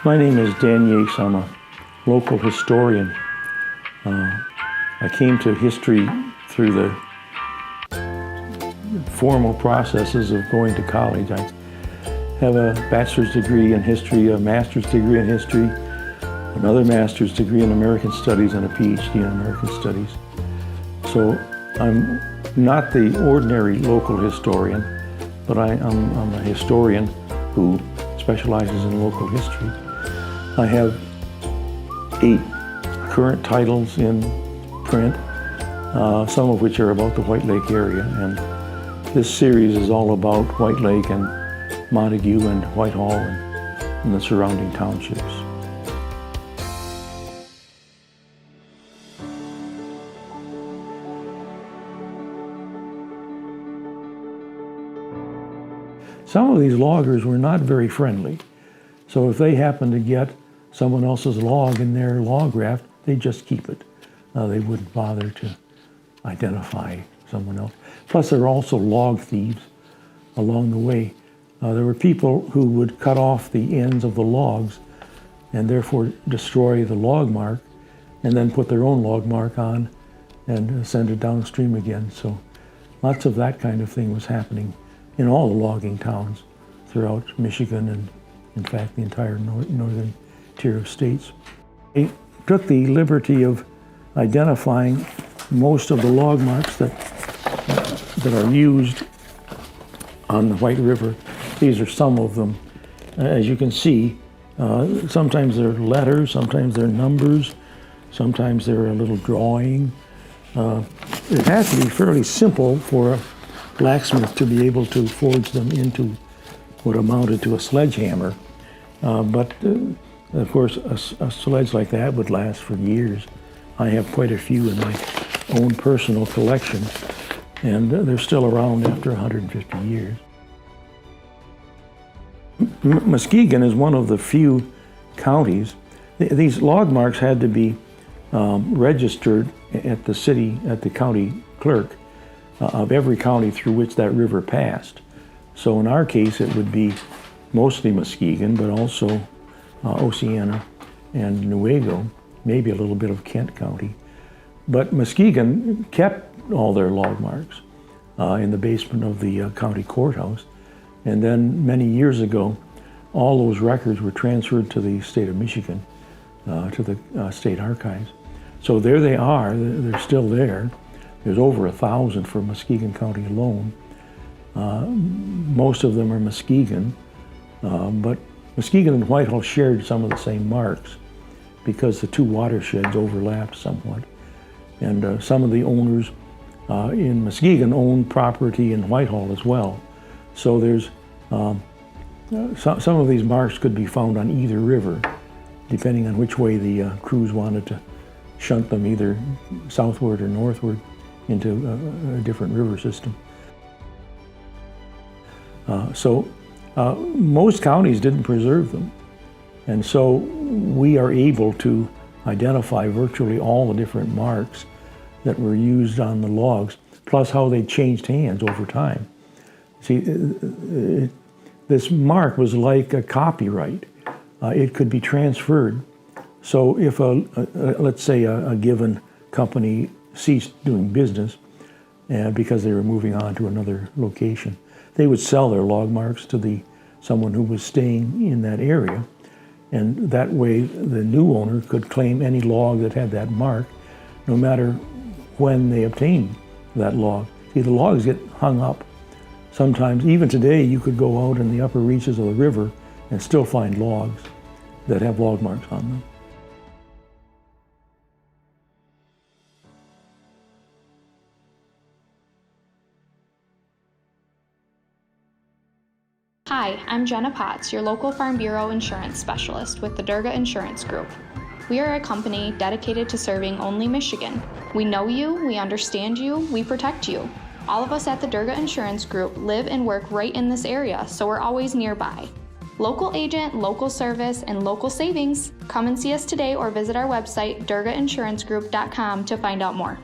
My name is Dan Yakes. I'm a local historian. I came to history through the formal processes of going to college. I have a bachelor's degree in history, a master's degree in history, another master's degree in American Studies, and a PhD in American Studies. So I'm not the ordinary local historian, but I'm a historian who specializes in local history. I have 8 current titles in print, some of which are about the White Lake area, and this series is all about White Lake and Montague and Whitehall and the surrounding townships. Some of these loggers were not very friendly, so if they happened to get someone else's log in their log raft, they'd just keep it. They wouldn't bother to identify someone else. Plus, there were also log thieves along the way. There were people who would cut off the ends of the logs and therefore destroy the log mark and then put their own log mark on and send it downstream again. So lots of that kind of thing was happening in all the logging towns throughout Michigan and, in fact, the entire northern tier of states. They took the liberty of identifying most of the log marks that are used on the White River. These are some of them. As you can see, sometimes they're letters, sometimes they're numbers, sometimes they're a little drawing. It has to be fairly simple for a blacksmith to be able to forge them into what amounted to a sledgehammer. But of course, a sledge like that would last for years. I have quite a few in my own personal collection, and they're still around after 150 years. Muskegon is one of the few counties. These log marks had to be registered at the county clerk of every county through which that river passed. So in our case, it would be mostly Muskegon, but also Oceana and Newaygo, maybe a little bit of Kent County. But Muskegon kept all their log marks in the basement of the county courthouse. And then many years ago, all those records were transferred to the state of Michigan, to the state archives. So there they are, they're still there. There's over 1,000 for Muskegon County alone. Most of them are Muskegon, but Muskegon and Whitehall shared some of the same marks because the two watersheds overlapped somewhat. And some of the owners in Muskegon own property in Whitehall as well. So there's some of these marks could be found on either river, depending on which way the crews wanted to shunt them, either southward or northward into a different river system. Most counties didn't preserve them. And so we are able to identify virtually all the different marks that were used on the logs, plus how they changed hands over time. See, this mark was like a copyright. It could be transferred. So if let's say a given company ceased doing business because they were moving on to another location, they would sell their log marks to someone who was staying in that area. And that way, the new owner could claim any log that had that mark, no matter when they obtained that log. See, the logs get hung up. Sometimes, even today, you could go out in the upper reaches of the river and still find logs that have log marks on them. Hi, I'm Jenna Potts, your local Farm Bureau insurance specialist with the Durga Insurance Group. We are a company dedicated to serving only Michigan. We know you, we understand you, we protect you. All of us at the Durga Insurance Group live and work right in this area, so we're always nearby. Local agent, local service, and local savings. Come and see us today or visit our website, durgainsuranceGroup.com, to find out more.